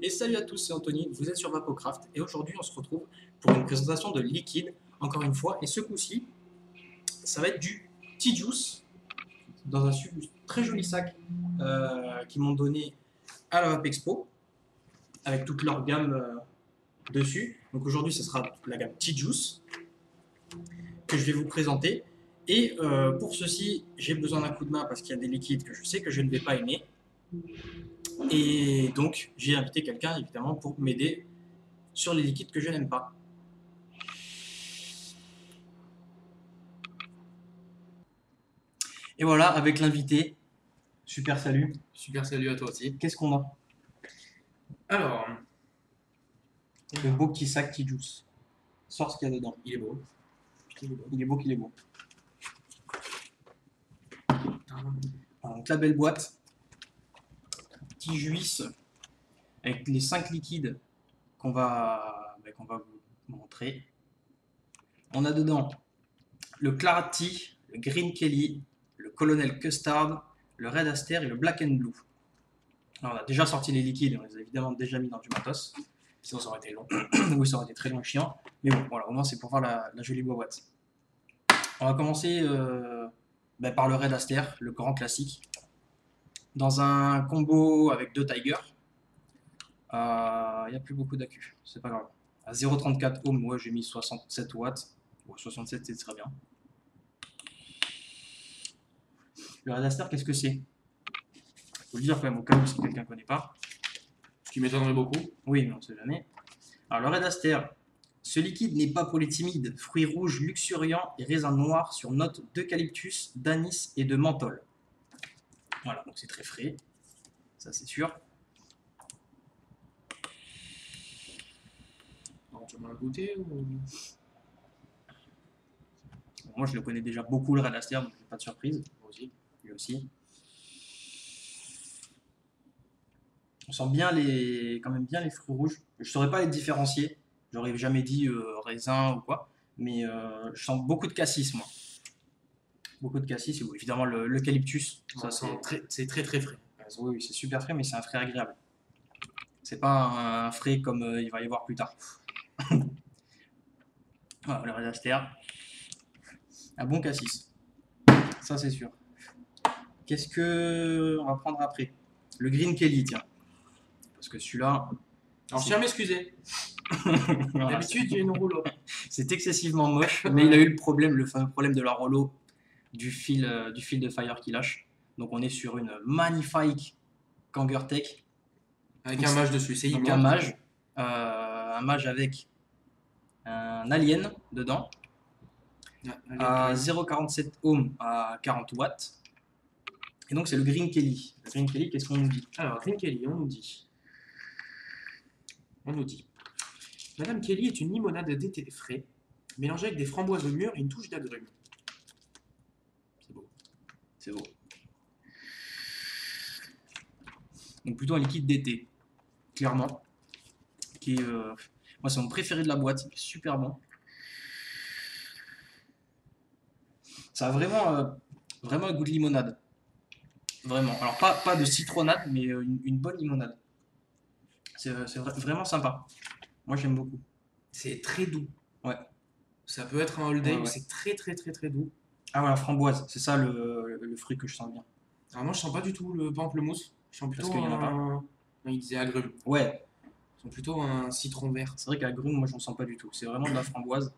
Et salut à tous, c'est Anthony, vous êtes sur Vapocraft et aujourd'hui on se retrouve pour une présentation de liquide, encore une fois, et ce coup-ci, ça va être du Tea Juice dans un très joli sac qu'ils m'ont donné à la Vapexpo avec toute leur gamme dessus. Donc aujourd'hui, ce sera la gamme Tea Juice que je vais vous présenter. Et pour ceci, j'ai besoin d'un coup de main parce qu'il y a des liquides que je sais que je ne vais pas aimer. Et donc, j'ai invité quelqu'un, évidemment, pour m'aider sur les liquides que je n'aime pas. Et voilà, avec l'invité. Super salut. Super salut à toi aussi. Qu'est-ce qu'on a? Alors, Le beau petit sac Tea Juice. Sors ce qu'il y a dedans. il est beau. Putain, il est beau. Il est beau qu'il est beau. Donc la belle boîte. Tea Juice. Avec les 5 liquides qu'on va vous montrer. On a dedans le Claret Tea, le Green Kelly, le Colonel Custard, le Red Aster et le Black and Blue. Alors, on a déjà sorti les liquides, on les a évidemment déjà mis dans du matos. Sinon, ça aurait été long. Oui, ça aurait été très long et chiant. Mais bon, voilà, au moins c'est pour voir la jolie boîte. On va commencer par le Red Aster, le grand classique. Dans un combo avec 2 Tigers. Il n'y a plus beaucoup d'accu, c'est pas grave. À 0,34 ohms, moi j'ai mis 67 watts. Bon, 67 c'est très bien. Le Red Aster, qu'est-ce que c'est? Faut le dire quand même au cas où si quelqu'un ne connaît pas. Ce qui m'étonnerait beaucoup. Oui, mais on ne sait jamais. Alors le Red Aster, ce liquide n'est pas pour les timides. Fruits rouges luxuriants et raisins noirs sur notes d'eucalyptus, d'anis et de menthol. Voilà, donc c'est très frais, ça c'est sûr. Alors, tu vas le goûter ou... Bon, moi je le connais déjà beaucoup le Red Aster, donc j'ai pas de surprise. Moi aussi. Lui aussi. On sent bien quand même bien les fruits rouges. Je saurais pas les différencier. J'aurais jamais dit raisin ou quoi. Mais je sens beaucoup de cassis, moi. Beaucoup de cassis, et évidemment l'eucalyptus. Ça, c'est très très frais. Oui, c'est super frais, mais c'est un frais agréable. C'est pas un frais comme il va y avoir plus tard. Voilà, le Red Aster. Un bon cassis. Ça, c'est sûr. Qu'est-ce que on va prendre après? Le Green Kelly, tiens. Parce que celui-là... Alors, je tiens à m'excuser. Voilà, D'habitude, j'ai une rouleau. c'est excessivement moche, mais il a eu le fameux problème de la rollo du fil de Fire qui lâche. Donc on est sur une magnifique Kangertech. Avec un mage dessus, c'est Donc immense. un mage avec un alien dedans, à 0,47 ohms à 40 watts. Et donc c'est le Green Kelly. Le Green Kelly, qu'est-ce qu'on nous dit? Alors, Green Kelly, on nous dit. Madame Kelly est une limonade d'été frais, mélangée avec des framboises mûres et une touche d'agrumes. C'est beau. C'est beau. Donc plutôt un liquide d'été, clairement. Qui est, moi c'est mon préféré de la boîte, c'est super bon. Ça a vraiment un goût de limonade. Vraiment. Alors pas de citronnade, mais une bonne limonade. C'est vraiment sympa. Moi j'aime beaucoup. C'est très doux. Ouais. Ça peut être un all day, Ouais, ouais. mais c'est très très très très doux. Ah voilà, framboise, c'est ça le fruit que je sens bien. Alors moi je sens pas du tout le pamplemousse, je sens plutôt Parce qu'il y en a pas. Non, il disait agrumes. Ouais, Je sens plutôt un citron vert. c'est vrai qu'à Grune, moi j'en sens pas du tout. C'est vraiment de la framboise.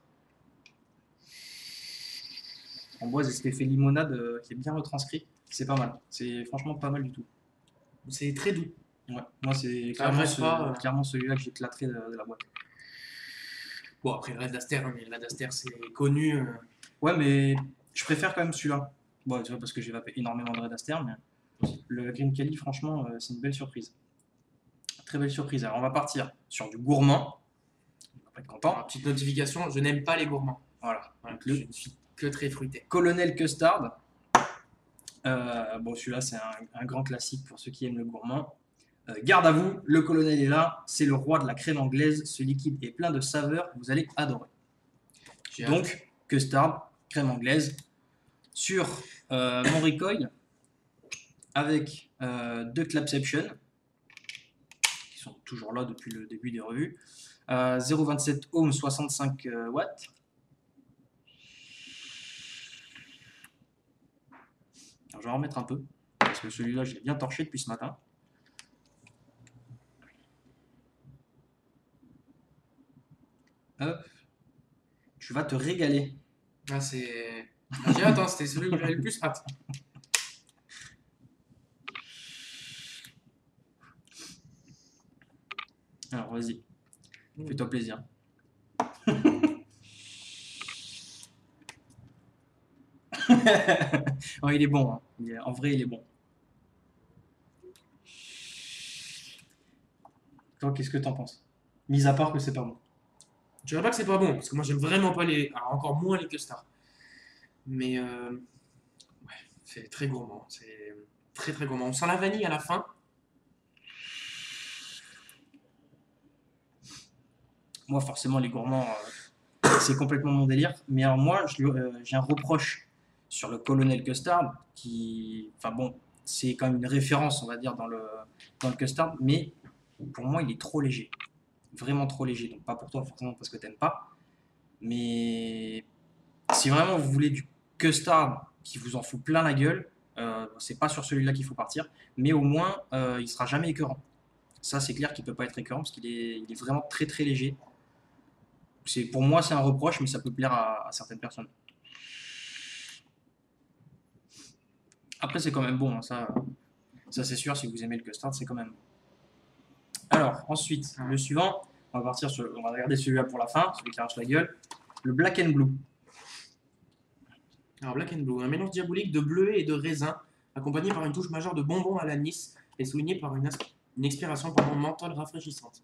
Framboise et cet effet limonade qui est bien retranscrit. C'est pas mal. C'est franchement pas mal du tout. C'est très doux. Ouais. Moi c'est Ça agresse pas, clairement celui-là que j'éclaterai de la boîte. Bon après le Red Aster, hein, mais le Red Aster c'est connu. Ouais, mais je préfère quand même celui-là. Bon, tu vois, parce que j'ai vapé énormément de Red Aster, mais le Green Kelly, franchement, c'est une belle surprise. Très belle surprise. Alors, on va partir sur du gourmand. On va pas être content. Alors, petite notification, je n'aime pas les gourmands. Voilà. Voilà, Le je ne suis que très fruité. Colonel Custard. Bon, celui-là, c'est un grand classique pour ceux qui aiment le gourmand. Garde à vous, le colonel est là. C'est le roi de la crème anglaise. Ce liquide est plein de saveurs que vous allez adorer. Donc, Custard, crème anglaise, sur mon recoil avec 2 Clapception, qui sont toujours là depuis le début des revues. 0,27 ohms, 65 watts. Alors, je vais en remettre un peu, parce que celui-là, je l'ai bien torché depuis ce matin. Hop. Tu vas te régaler. Ah, c'est... J'ai hâte, hein, c'était celui que j'avais le plus hâte. Alors, vas-y. Fais-toi plaisir. Oh, il est bon. Hein. En vrai, il est bon. Toi, qu'est-ce que t'en penses? Mis à part que c'est pas bon. Je dirais pas que c'est pas bon, parce que moi j'aime vraiment pas les. Alors, encore moins les custards. Mais ouais, c'est très gourmand. C'est très très gourmand. On sent la vanille à la fin. Moi, forcément, les gourmands, c'est complètement mon délire. Mais alors, moi, j'ai un reproche sur le Colonel Custard, qui, enfin bon, c'est quand même une référence, on va dire, dans le custard, mais pour moi, il est trop léger. Vraiment trop léger. Donc, pas pour toi, forcément, parce que t'aimes pas. Mais si vraiment vous voulez du custard qui vous en fout plein la gueule, c'est pas sur celui-là qu'il faut partir. Mais au moins, il sera jamais écœurant. Ça, c'est clair qu'il peut pas être écœurant parce il est vraiment très très léger. Pour moi, c'est un reproche, mais ça peut plaire à certaines personnes. Après, c'est quand même bon, hein, ça c'est sûr, si vous aimez le custard, c'est quand même bon. Alors, ensuite, le suivant, on va regarder celui-là pour la fin, celui qui arrache la gueule. Le Black and Blue. Alors, Black and Blue, un mélange diabolique de bleuet et de raisin, accompagné par une touche majeure de bonbons à l'anis et souligné par une expiration mentale rafraîchissante.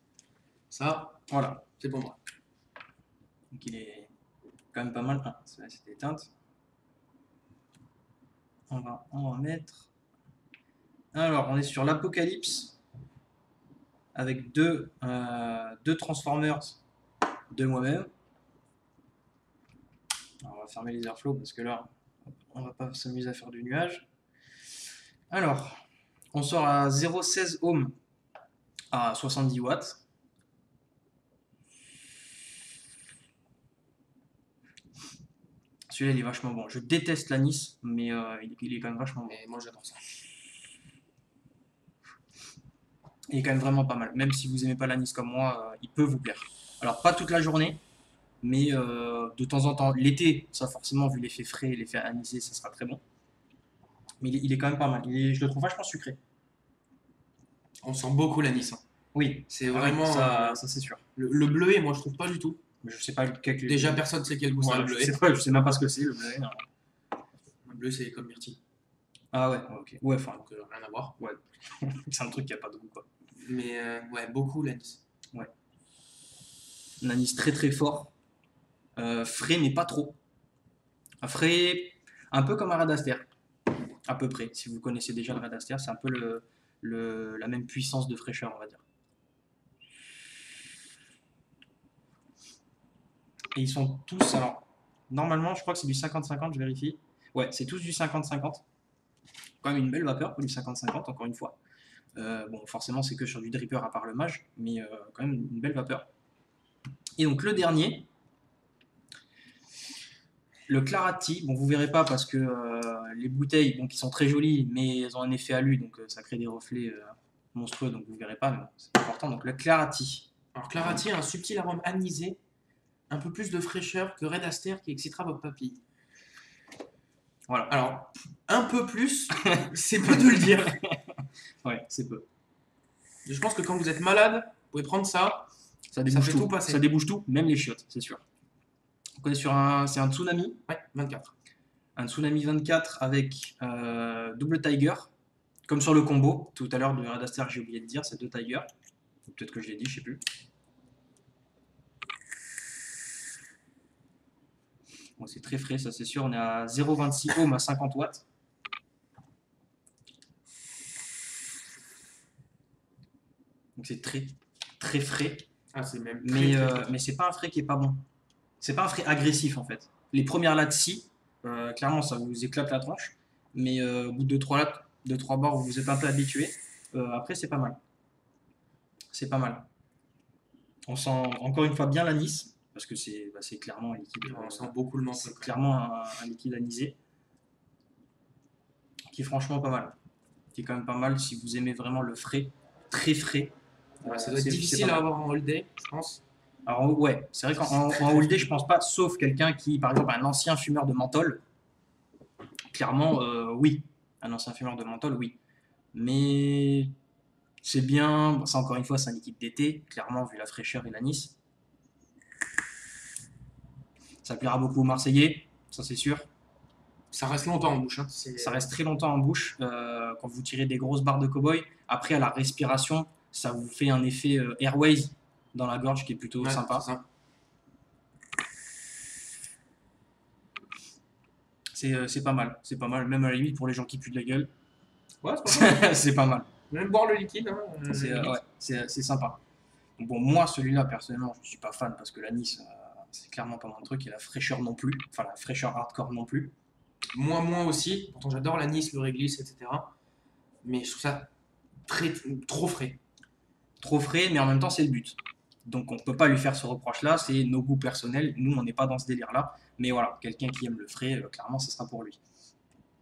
Ça, Voilà. c'est pour moi. Donc, il est quand même pas mal. Ah, c'est éteinte. On va en mettre. Alors, on est sur l'Apocalypse avec deux Transformers de moi-même. On va fermer les airflows parce que là, on va pas s'amuser à faire du nuage. Alors, on sort à 0,16 ohms à 70 watts. Celui-là, il est vachement bon. Je déteste l'anis, mais il est quand même vachement bon. Et moi, j'adore ça. Il est quand même vraiment pas mal. Même si vous aimez pas l'anis comme moi, il peut vous plaire. Alors, pas toute la journée, mais de temps en temps. L'été, ça forcément, vu l'effet frais, l'effet anisé, ça sera très bon. Mais il est quand même pas mal. Je le trouve vachement sucré. On sent beaucoup l'anis. Hein. Oui, c'est vraiment. Ça c'est sûr. Le bleuet, moi, je trouve pas du tout. Mais je sais pas lequel. Déjà, personne sait quel goût ça a le bleuet. Je sais même pas ce que c'est le bleuet. Non. Le bleu, c'est comme myrtille. Ah ouais, ok. Ouais, enfin, Donc, rien à voir. Ouais. C'est un truc qui a pas de goût, quoi. Mais ouais, beaucoup l'anis. Ouais. Un anis très très fort. Frais, mais pas trop. Frais, un peu comme un Red Aster. À peu près. Si vous connaissez déjà le Red Aster, c'est un peu la même puissance de fraîcheur, on va dire. Et ils sont tous, alors, normalement, je crois que c'est du 50-50, je vérifie. Ouais, c'est tous du 50-50. Quand même une belle vapeur pour du 50-50, encore une fois. Bon, forcément, c'est que sur du dripper à part le mage, mais quand même une belle vapeur. Et donc, le dernier, le Clarati. Bon, vous verrez pas parce que les bouteilles, bon, qui sont très jolies, mais elles ont un effet alu, donc ça crée des reflets monstrueux, donc vous verrez pas, mais bon, c'est important. Donc, le Clarati. Alors, Clarati a un subtil arôme anisé, un peu plus de fraîcheur que Red Aster qui excitera votre papille. Voilà. Alors, un peu plus, c'est peu de le dire. Ouais, c'est peu. Je pense que quand vous êtes malade, vous pouvez prendre ça. Ça débouche tout passer. Ça débouche tout, même les chiottes, c'est sûr. Donc on est sur c'est un Tsunami. Ouais, 24. Un Tsunami 24 avec double Tiger, comme sur le combo. Tout à l'heure de Red Aster, j'ai oublié de dire, c'est deux Tiger. Peut-être que je l'ai dit, je sais plus. Bon, c'est très frais, ça c'est sûr. On est à 0,26 ohms à 50 watts. Donc c'est très très frais. Ah, c'est même mais c'est pas un frais qui est pas bon. C'est pas un frais agressif en fait. Les premières lattes, si, clairement ça vous éclate la tranche. Mais au bout de 2-3 lattes, 2-3 bords, vous vous êtes un peu habitué. Après, c'est pas mal. C'est pas mal. On sent encore une fois bien l'anis, parce que c'est clairement un liquide. On sent beaucoup le menthe. C'est clairement un liquide anisé, qui est franchement pas mal. Qui est quand même pas mal si vous aimez vraiment le frais, très frais. Ouais, ça doit être C'est difficile pas à mal. avoir en holiday, je pense. Alors ouais, c'est vrai qu'en holiday, je pense pas, sauf quelqu'un qui, par exemple, un ancien fumeur de menthol, clairement, oui. Un ancien fumeur de menthol, oui. Mais c'est bien, bon, ça encore une fois, c'est un liquide d'été, clairement, vu la fraîcheur et l'anis. Ça plaira beaucoup aux Marseillais, ça c'est sûr. Ça reste longtemps en bouche. Hein. Ça reste très longtemps en bouche. Quand vous tirez des grosses barres de cow-boy, après à la respiration, ça vous fait un effet airways dans la gorge qui est plutôt Ouais, sympa. c'est ça. C'est pas mal, c'est pas mal. Même à la limite pour les gens qui puent de la gueule, Ouais, c'est pas mal. c'est pas mal. Même boire le liquide. Hein, limite. Ouais, c'est sympa. Donc bon, moi celui-là personnellement, je suis pas fan parce que l'anis, c'est clairement pas mon truc et la fraîcheur non plus. Enfin la fraîcheur hardcore non plus. Moi aussi. Pourtant, j'adore l'anis, le réglisse, etc. Mais je trouve ça trop frais. Trop frais, mais en même temps c'est le but. Donc on peut pas lui faire ce reproche-là, c'est nos goûts personnels. Nous on n'est pas dans ce délire-là. Mais voilà, quelqu'un qui aime le frais, clairement, ce sera pour lui.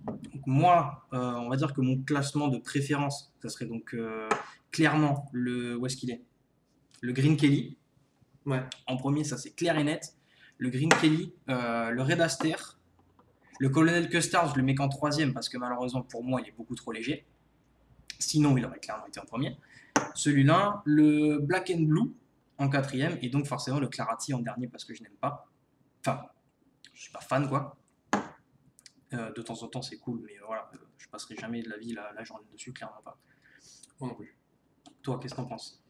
Donc moi, on va dire que mon classement de préférence, ça serait donc clairement où est-ce qu'il est? Le Green Kelly. Ouais. En premier, ça c'est clair et net. Le Green Kelly, le Red Aster, le Colonel Custard, je le mets qu'en troisième parce que malheureusement pour moi, il est beaucoup trop léger. Sinon, il aurait clairement été en premier. Celui-là, le Black and Blue en quatrième et donc forcément le Clarity en dernier parce que je n'aime pas. Enfin, je suis pas fan quoi. De temps en temps c'est cool, mais voilà, je passerai jamais de la vie la journée dessus, clairement pas. Moi non plus. Toi, qu'est-ce que t'en penses?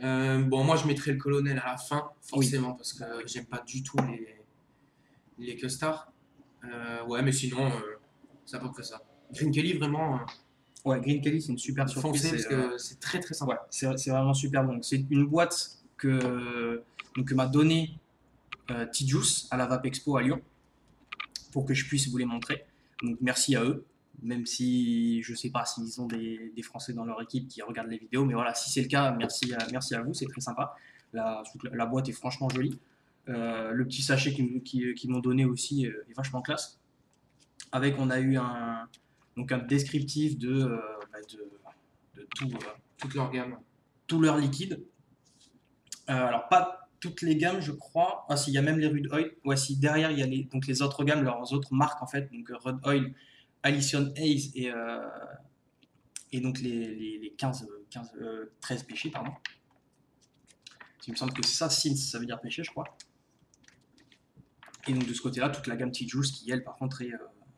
Bon, moi je mettrais le colonel à la fin, forcément, parce que j'aime pas du tout les custards. Ouais, mais sinon, c'est à peu près ça. Green Kelly, vraiment, Ouais, Green Kelly, c'est une super surprise. foncez parce que c'est très très sympa. Ouais, c'est vraiment super bon. C'est une boîte que m'a donné T-Juice à la Vape Expo à Lyon pour que je puisse vous les montrer. Donc merci à eux, même si je sais pas s'ils ont des Français dans leur équipe qui regardent les vidéos, mais voilà, si c'est le cas, merci à vous, c'est très sympa. La boîte est franchement jolie. Le petit sachet qu'ils m'ont donné aussi est vachement classe. Avec, on a eu un descriptif de tout, Toute leur gamme. tout leur liquide. Alors, pas toutes les gammes, je crois. Ah, si, il y a même les Rude Oil. Ouais, si, derrière, il y a les autres gammes, leurs autres marques, en fait. Donc, Rude Oil, Alison Hayes et donc les 13 péchés, pardon. Il me semble que c'est ça, Sins, ça veut dire péché, je crois. Et donc, de ce côté-là, toute la gamme T-Juice, qui, elle, par contre, est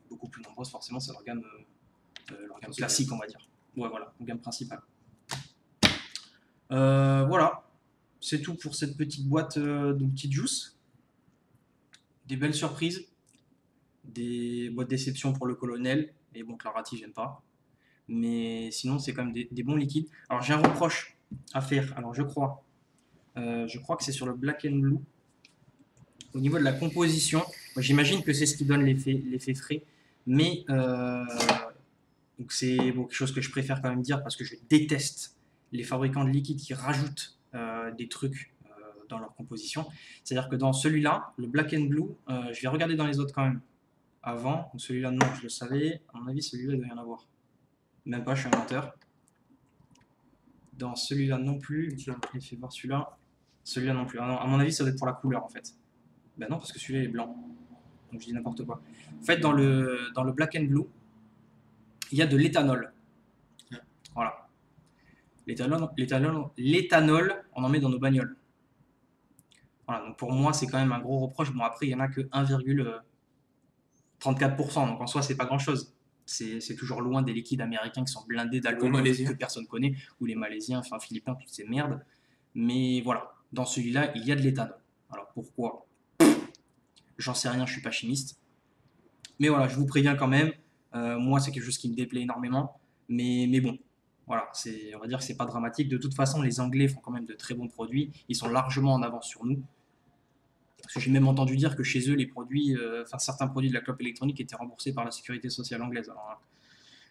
beaucoup plus nombreuse, forcément, c'est leur gamme classique, on va dire. Ouais, voilà, leur gamme principale. Voilà, c'est tout pour cette petite boîte de petits juice. Des belles surprises, des boîtes déception pour le colonel, mais bon, Clarity, j'aime pas. Mais sinon, c'est quand même des bons liquides. Alors, j'ai un reproche à faire. Alors, je crois que c'est sur le Black and Blue. Au niveau de la composition, j'imagine que c'est ce qui donne l'effet frais, mais donc c'est quelque chose que je préfère quand même dire parce que je déteste les fabricants de liquides qui rajoutent des trucs dans leur composition. C'est-à-dire que dans celui-là, le Black and Blue, je vais regarder dans les autres quand même avant. Donc celui-là, non, je le savais. À mon avis, celui-là, il doit y en avoir. Même pas, je suis un menteur. Dans celui-là non plus. Je vais fait voir celui-là. Celui-là non plus. Ah non, à mon avis, ça doit être pour la couleur en fait. Ben non, parce que celui-là est blanc. Donc je dis n'importe quoi. En fait, dans le Black and Blue, il y a de l'éthanol. Voilà. L'éthanol, on en met dans nos bagnoles. Voilà, donc pour moi, c'est quand même un gros reproche. Bon, après, il n'y en a que 1,34%, donc en soi, c'est pas grand-chose. C'est toujours loin des liquides américains qui sont blindés d'alcool que personne connaît, ou les Malaisiens, enfin Philippins, toutes ces merdes. Mais voilà, dans celui-là, il y a de l'éthanol. Alors pourquoi? J'en sais rien, je suis pas chimiste. Mais voilà, je vous préviens quand même. Moi, c'est quelque chose qui me déplaît énormément. Mais bon, voilà, on va dire que c'est pas dramatique. De toute façon, les Anglais font quand même de très bons produits. Ils sont largement en avance sur nous. Parce que j'ai même entendu dire que chez eux, les produits, certains produits de la clope électronique étaient remboursés par la sécurité sociale anglaise. Alors,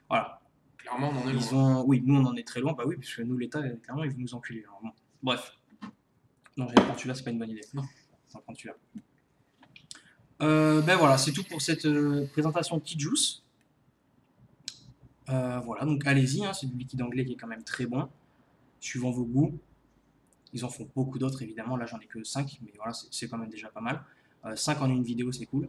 voilà. Clairement, on en est Ils loin. ont... Oui, nous on en est très loin, bah oui, parce que nous l'État, clairement, ils veut nous enculer. Alors, bon. Bref. Non, j'allais prendre celui-là, c'est pas une bonne idée. Non. On va prendre celui-là. Ben voilà, c'est tout pour cette présentation de T-Juice. Voilà, donc allez-y, hein, c'est du liquide anglais qui est quand même très bon, suivant vos goûts. Ils en font beaucoup d'autres, évidemment. Là, j'en ai que 5, mais voilà, c'est quand même déjà pas mal. 5 en une vidéo, c'est cool.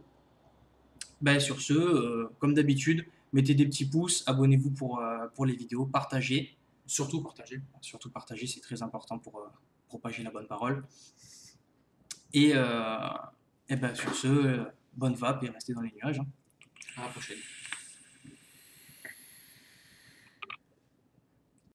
Ben, sur ce, comme d'habitude, mettez des petits pouces, abonnez-vous pour les vidéos, partagez. Surtout partager. Surtout partagez, c'est très important pour propager la bonne parole. Et ben, sur ce, bonne vape et restez dans les nuages. Hein. À la prochaine.